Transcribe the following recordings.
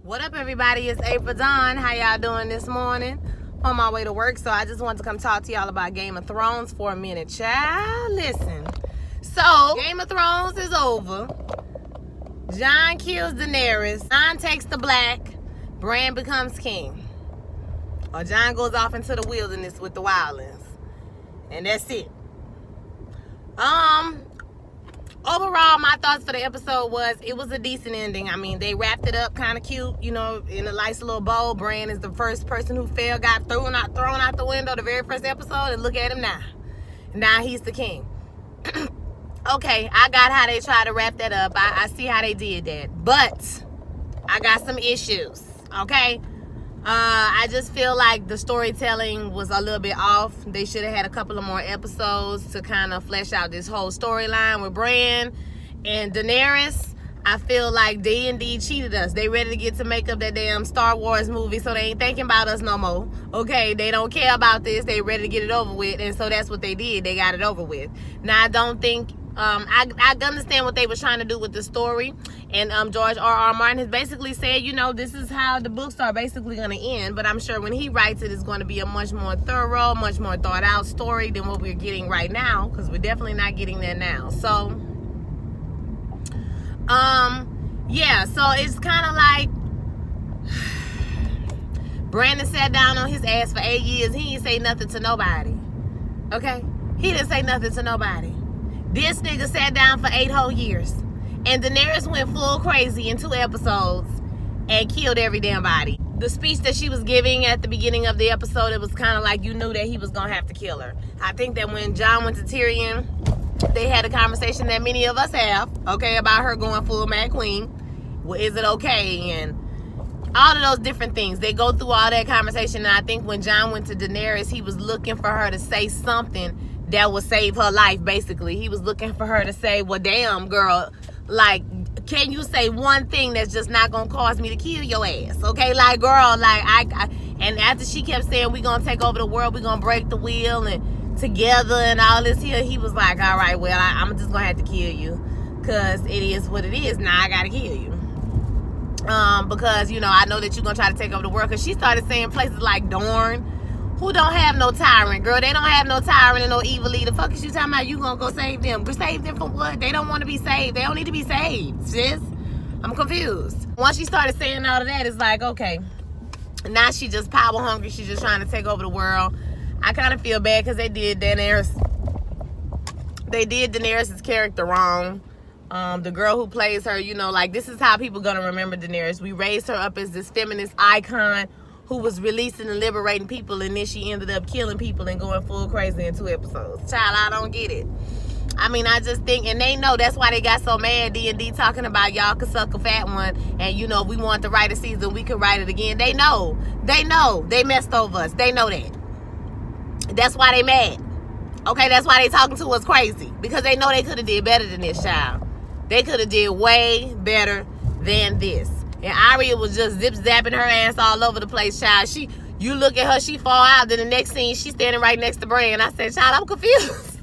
What up, everybody? It's Ep6. How y'all doing this morning? On my way to work, so I just wanted to come talk to y'all about Game of Thrones for a minute. Child, listen. So, Game of Thrones is over. Jon kills Daenerys. Jon takes the black. Bran becomes king. Or Jon goes off into the wilderness with the wildlings. And that's it. Overall, my thoughts for the episode was it was a decent ending. I mean, they wrapped it up kind of cute, you know, in a nice little bow. Bran is the first person who fell, got thrown out the window the very first episode, and look at him now. Now he's the king. Okay, I got how they tried to wrap that up. I see how they did that. But I got some issues, okay? I just feel like the storytelling was a little bit off. They should have had a couple of more episodes to kind of flesh out this whole storyline with Bran and Daenerys. I feel like D&D cheated us. They ready to get to make up that damn Star Wars movie, so they ain't thinking about us no more. Okay, they don't care about this. They ready to get it over with, and so that's what they did. They got it over with. Now, I don't think... I understand what they were trying to do with the story, and George R.R. Martin has basically said, you know, this is how the books are basically going to end, but I'm sure when he writes it, it's going to be a much more thorough, much more thought out story than what we're getting right now, because we're definitely not getting that now. So yeah, so it's kind of like Brandon sat down on his ass for 8 years. He didn't say nothing to nobody. Okay, he didn't say nothing to nobody. This nigga sat down for 8 whole years. And Daenerys went full crazy in 2 episodes and killed every damn body. The speech that she was giving at the beginning of the episode, it was kind of like you knew that he was going to have to kill her. I think that when Jon went to Tyrion, they had a conversation that many of us have, okay, about her going full Mad Queen. Well, is it okay? And all of those different things. They go through all that conversation. And I think when Jon went to Daenerys, he was looking for her to say something that would save her life, basically. He was looking for her to say, well, damn, girl, like, can you say one thing that's just not gonna cause me to kill your ass? Okay, like, girl, like, and after she kept saying, we gonna take over the world, we gonna break the wheel, and together, and all this here, he was like, all right, well, I'm just gonna have to kill you, because it is what it is. Now I gotta kill you. Because, you know, I know that you're gonna try to take over the world, because she started saying places like Dorne, who don't have no tyrant, girl. They don't have no tyrant and no evil leader. Fuck is you talking about? You gonna go save them? Save them from what? They don't want to be saved. They don't need to be saved, sis. I'm confused. Once she started saying all of that, it's like, okay, now she just power hungry. She's just trying to take over the world. I kind of feel bad because they did Daenerys' character wrong. The girl who plays her, you know, like, this is how people gonna remember Daenerys. We raised her up as this feminist icon who was releasing and liberating people, and then she ended up killing people and going full crazy in 2 episodes. Child, I don't get it. I mean, I just think, and they know that's why they got so mad, D&D talking about y'all could suck a fat one, and, you know, if we want to write a season, we could write it again. They know. They messed over us. They know that. That's why they mad. Okay, that's why they talking to us crazy, because they know they could have did better than this, child. They could have did way better than this. And Arya was just zip-zapping her ass all over the place, child. You look at her, she fall out. Then the next scene, she's standing right next to Bran. I said, child, I'm confused.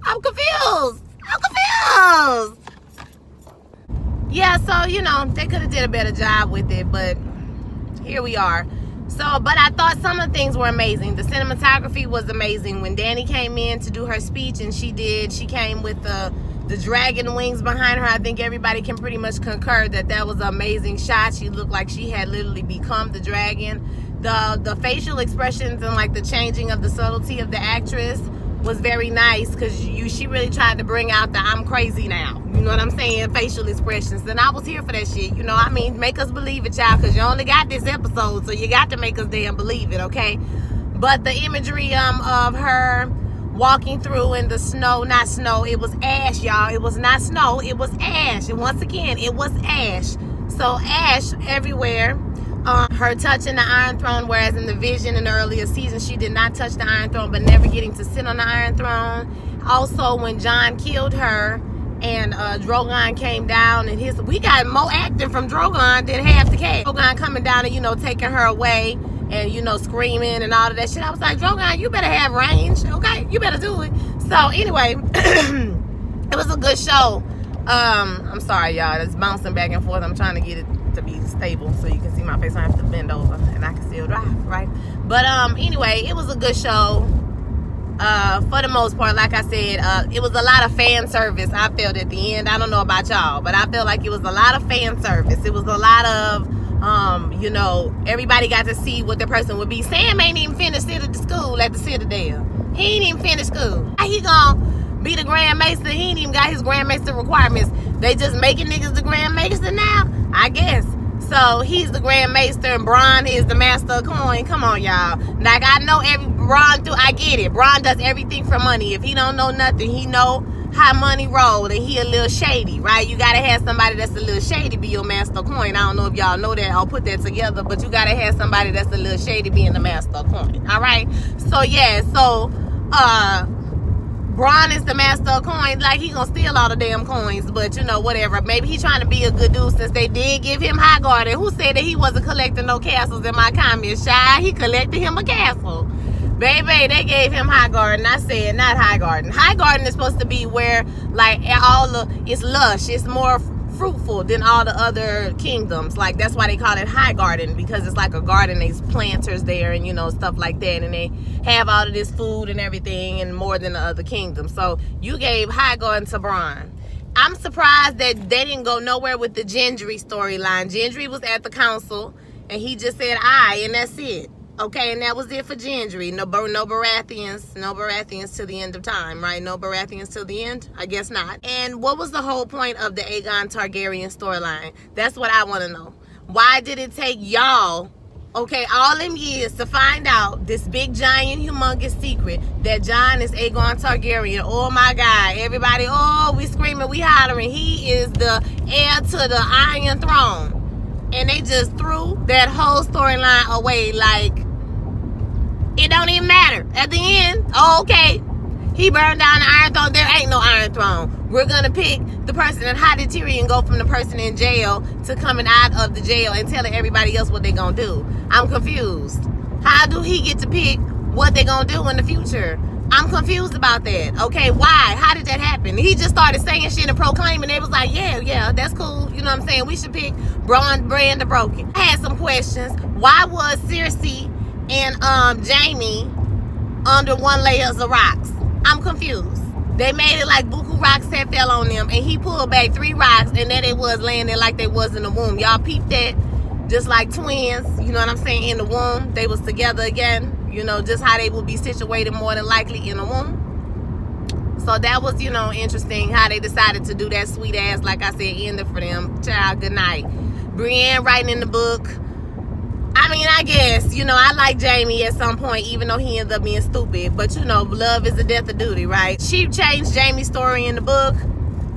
I'm confused. Yeah, so, you know, they could have did a better job with it, but here we are. So, but I thought some of the things were amazing. The cinematography was amazing. When Dany came in to do her speech, and she came with the dragon wings behind her. I think everybody can pretty much concur that was an amazing shot. She looked like she had literally become the dragon. The facial expressions and like the changing of the subtlety of the actress was very nice, because she really tried to bring out the I'm crazy now, you know what I'm saying, facial expressions. And I was here for that shit, you know. I mean, make us believe it, y'all, because you only got this episode, so you got to make us damn believe it, okay? But the imagery of her walking through in the snow, not snow, it was ash, y'all. It was not snow, it was ash. And once again, it was ash. So ash everywhere. Her touching the Iron Throne, whereas in the vision in the earlier season, she did not touch the Iron Throne, but never getting to sit on the Iron Throne. Also, when Jon killed her and Drogon came down, and we got more acting from Drogon than half the cast. Drogon coming down and, you know, taking her away, and, you know, screaming and all of that shit. I was like, Drogon, you better have range, okay? You better do it. So, anyway, it was a good show. I'm sorry, y'all. It's bouncing back and forth. I'm trying to get it to be stable so you can see my face. I have to bend over and I can still drive, right? But anyway, it was a good show. For the most part, like I said, it was a lot of fan service. I felt at the end. I don't know about y'all, but I felt like it was a lot of fan service. It was a lot of everybody got to see what the person would be. Sam ain't even finished school at the Citadel. He ain't even finished school. How he gonna be the Grand Maester? He ain't even got his Grand Maester requirements. They just making niggas the Grand Maester now? I guess. So he's the Grand Maester and Bron is the Master of Coin. Come on, y'all. Like, I know I get it. Bron does everything for money. If he don't know nothing, he know how money roll, and he a little shady, right? You gotta have somebody that's a little shady be your Master of Coin. I don't know if y'all know that or put that together, but you gotta have somebody that's a little shady being the Master of Coin. All right. So yeah. So Bron is the Master of Coins. Like, he gonna steal all the damn coins, but whatever. Maybe he trying to be a good dude since they did give him High Garden. Who said that he wasn't collecting no castles in my comments? Shy, he collected him a castle. Baby, they gave him High Garden. I said not High Garden. High Garden is supposed to be where, like, it's lush. It's more fruitful than all the other kingdoms. Like, that's why they call it High Garden, because it's like a garden. There's planters there and stuff like that, and they have all of this food and everything, and more than the other kingdoms. So you gave High Garden to Bron. I'm surprised that they didn't go nowhere with the Gendry storyline. Gendry was at the council and he just said "I," and that's it. Okay, and that was it for Gendry. No Baratheons to the end of time, right? No Baratheons till the end? I guess not. And what was the whole point of the Aegon Targaryen storyline? That's what I want to know. Why did it take y'all, all them years to find out this big, giant, humongous secret that Jon is Aegon Targaryen? Oh my God, everybody, we screaming, we hollering. He is the heir to the Iron Throne. And they just threw that whole storyline away like it don't even matter. At the end, he burned down the Iron Throne. There ain't no Iron Throne. We're going to pick the person. And how did Tyrion go from the person in jail to coming out of the jail and telling everybody else what they're going to do? I'm confused. How do he get to pick what they're going to do in the future? I'm confused about that. Okay, why? How did that happen? He just started saying shit and proclaiming. It was like, yeah, that's cool. You know what I'm saying? We should pick Bran the Broken. I had some questions. Why was Cersei and Jaime under one layer of rocks? I'm confused. They made it like buku rocks had fell on them, and he pulled back 3 rocks, and then they was laying there like they was in the womb. Y'all peeped that? Just like twins, you know what I'm saying, in the womb. They was together again. Just how they would be situated more than likely in the womb. So that was, interesting how they decided to do that sweet ass, like I said, end it for them. Child, good night. Brienne writing in the book. I mean, I guess, I like Jaime at some point, even though he ended up being stupid. But, love is the death of duty, right? She changed Jaime's story in the book.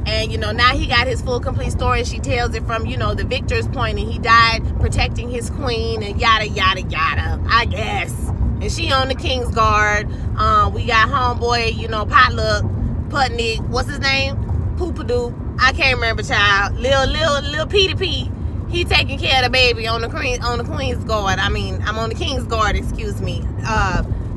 And, now he got his full, complete story. And she tells it from, the victor's point. And he died protecting his queen and yada, yada, yada, I guess. And she on the King's Guard. We got homeboy, Potluck, Putnik, what's his name? Poopadoo. I can't remember, child. Lil Petey P. He taking care of the baby on the Queen's Guard. I mean, I'm on the King's Guard, excuse me.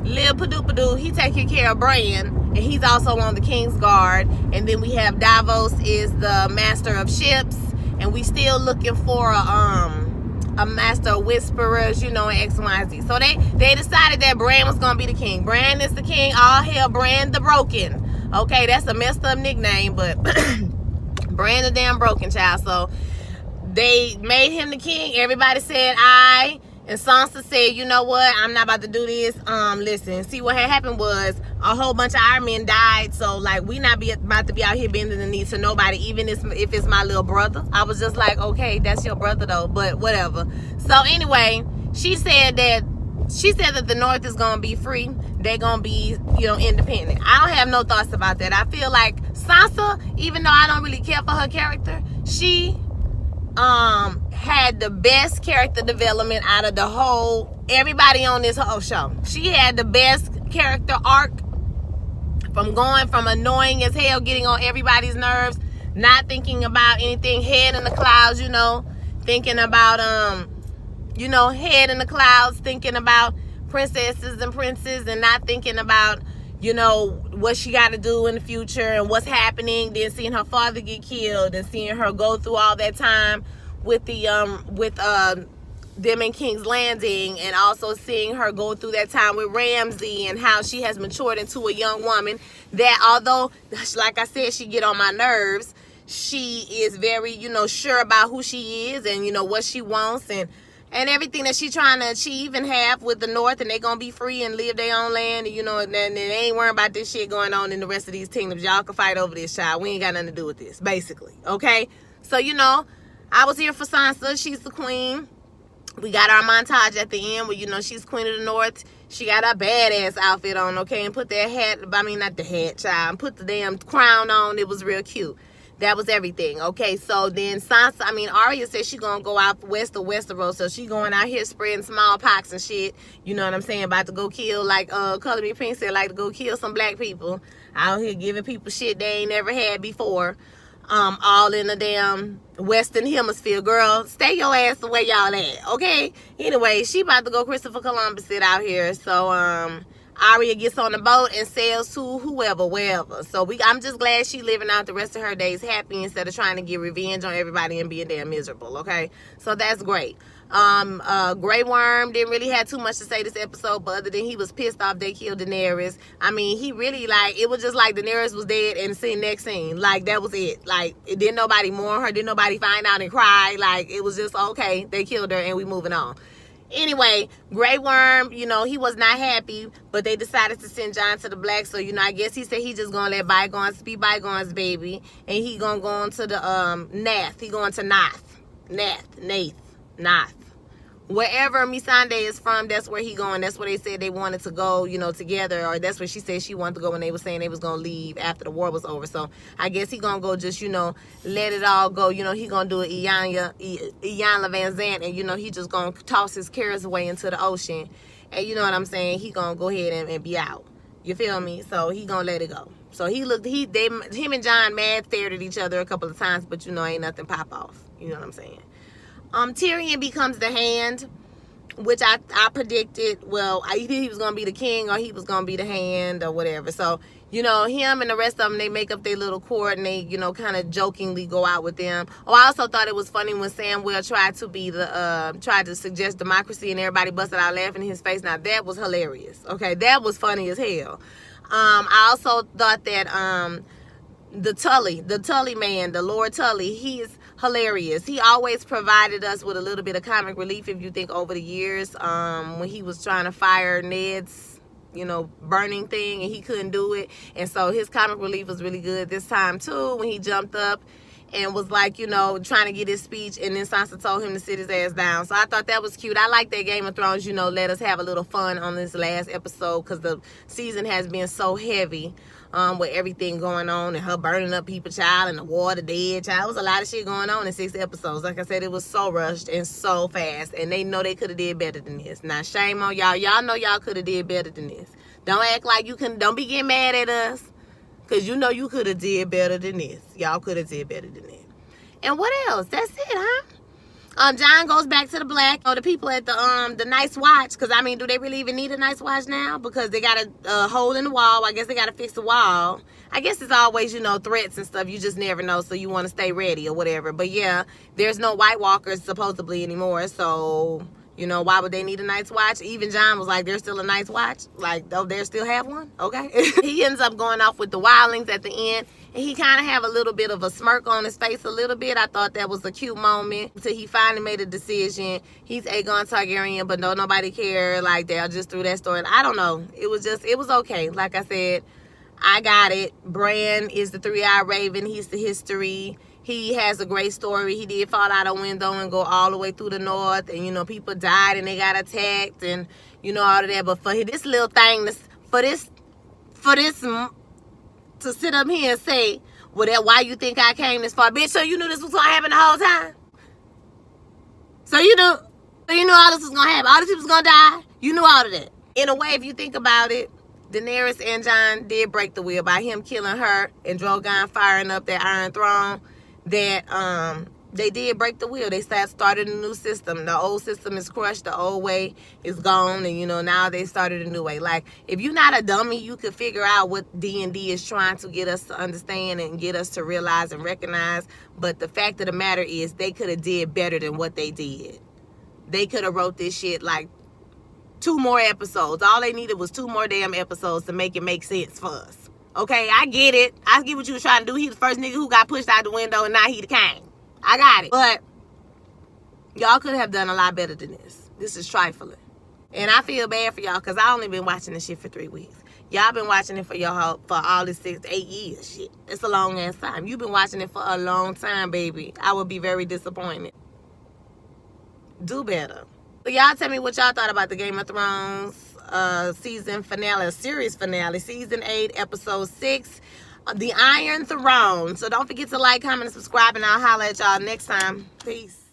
Lil Padoo, he taking care of Bran, and he's also on the King's Guard. And then we have Davos is the Master of Ships, and we still looking for a Master of Whisperers, and X, Y, and Z. So they decided that Bran was gonna be the king. Bran is the king. All hail Bran the Broken. Okay, that's a messed up nickname, but Bran the damn Broken, child. So they made him the king. Everybody said aye. And Sansa said, you know what? I'm not about to do this. Listen, see what had happened was a whole bunch of our men died. So, like, we not about to be out here bending the knee to nobody, even if it's my little brother. I was just like, okay, that's your brother, though. But whatever. So, anyway, she said that the North is going to be free. They're going to be, independent. I don't have no thoughts about that. I feel like Sansa, even though I don't really care for her character, she had the best character development out of everybody on this whole show. She had the best character arc, from going from annoying as hell, getting on everybody's nerves, not thinking about anything, head in the clouds, thinking about head in the clouds, thinking about princesses and princes, and not thinking about what she got to do in the future and what's happening. Then seeing her father get killed and seeing her go through all that time with them in King's Landing, and also seeing her go through that time with Ramsay and how she has matured into a young woman that, although, like I said, she get on my nerves, she is very, sure about who she is and, what she wants and everything that she trying to achieve and have with the North, and they gonna be free and live their own land, and, and they ain't worrying about this shit going on in the rest of these kingdoms. Y'all can fight over this, child. We ain't got nothing to do with this, basically, okay? So, I was here for Sansa. She's the queen. We got our montage at the end where, she's queen of the North. She got her badass outfit on, okay? And put that hat, not the hat, child. Put the damn crown on. It was real cute. That was everything, okay? So then Arya said she gonna go out west of Westeros. So she going out here spreading smallpox and shit. You know what I'm saying? About to go kill, like Color Me Pink said, like to go kill some black people. Out here giving people shit they ain't never had before. All in the damn Western Hemisphere. Girl, stay your ass the way y'all at, okay? Anyway, she about to go Christopher Columbus it out here. So Arya gets on the boat and sails to whoever, wherever. So I'm just glad she living out the rest of her days happy instead of trying to get revenge on everybody and being damn miserable, okay? So that's great. Grey Worm didn't really have too much to say this episode, but other than he was pissed off they killed Daenerys. He really, it was just like Daenerys was dead and the next scene. Like, that was it. Like, it didn't nobody mourn her, didn't nobody find out and cry. Like, it was just, okay, they killed her and we moving on. Anyway, Grey Worm, he was not happy, but they decided to send Jon to the Black. So, I guess he said he just gonna let bygones be bygones, baby. And he gonna go on to the Nath. He going to Nath. Wherever Missandei is from, that's where he going. That's where they said they wanted to go, together. Or that's where she said she wanted to go when they were saying they was going to leave after the war was over. So I guess he going to go just, let it all go. He going to do an Iyanla Van Zant. And, he just going to toss his cares away into the ocean. And you know what I'm saying? He going to go ahead and be out. You feel me? So he going to let it go. So him and Jon mad stared at each other a couple of times. But, ain't nothing pop off. You know what I'm saying? Tyrion becomes the Hand, which I predicted. Well, either he was going to be the king or he was going to be the Hand or whatever. So, him and the rest of them, they make up their little court and they, kind of jokingly go out with them. Oh, I also thought it was funny when Samwell tried to suggest democracy and everybody busted out laughing in his face. Now, that was hilarious. Okay, that was funny as hell. I also thought that the Tully man, the Lord Tully, he's hilarious. He always provided us with a little bit of comic relief, if you think over the years, when he was trying to fire Ned's, burning thing and he couldn't do it. And so his comic relief was really good this time too, when he jumped up and was like, trying to get his speech, and then Sansa told him to sit his ass down. So I thought that was cute. I like that Game of Thrones, let us have a little fun on this last episode, because the season has been so heavy. With everything going on and her burning up people, child, and the war, the dead, child. It was a lot of shit going on in 6 episodes. Like I said, it was so rushed and so fast, and they know they could have did better than this. Now, shame on y'all. Y'all know y'all could have did better than this. Don't act like you can. Don't be getting mad at us, because you know you could have did better than this. Y'all could have did better than this. And what else? That's it, huh? Jon goes back to the Black. The people at the Night's Watch, because do they really even need a Night's Watch now? Because they got a hole in the wall. I guess they got to fix the wall. I guess it's always, threats and stuff. You just never know, so you want to stay ready or whatever. But yeah, there's no White Walkers supposedly anymore, so why would they need a Night's Watch? Even Jon was like, there's still a Night's Watch? Like, oh, they still have one? Okay. He ends up going off with the wildlings at the end. And he kind of have a little bit of a smirk on his face a little bit. I thought that was a cute moment until he finally made a decision. He's Aegon Targaryen, but nobody cared. Like, they just threw that story. I don't know. It was okay. Like I said, I got it. Bran is the three-eyed raven. He's the history. He has a great story. He did fall out a window and go all the way through the north. And, people died and they got attacked and, all of that. But for this little thing, for this to sit up here and say, well, that why you think I came this far? Bitch, so you knew this was going to happen the whole time? So you knew all this was going to happen? All these people was going to die? You knew all of that. In a way, if you think about it, Daenerys and Jon did break the wheel by him killing her and Drogon firing up that Iron Throne. That They did break the wheel. They started a new system. The old system is crushed. The old way is gone. And, you know, now they started a new way. Like, if you're not a dummy, you could figure out what D&D is trying to get us to understand and get us to realize and recognize. But the fact of the matter is they could have did better than what they did. They could have wrote this shit like 2 more episodes. All they needed was 2 more damn episodes to make it make sense for us. Okay, I get it. I get what you was trying to do. He the first nigga who got pushed out the window and now he the king. I got it. But y'all could have done a lot better than this. This is trifling. And I feel bad for y'all because I only been watching this shit for 3 weeks. Y'all been watching it for all this 6, 8 years. Shit. It's a long ass time. You've been watching it for a long time, baby. I would be very disappointed. Do better. So y'all tell me what y'all thought about the Game of Thrones season finale, series finale, season 8, episode 6. The Iron Throne. So don't forget to like, comment, and subscribe, and I'll holler at y'all next time. Peace.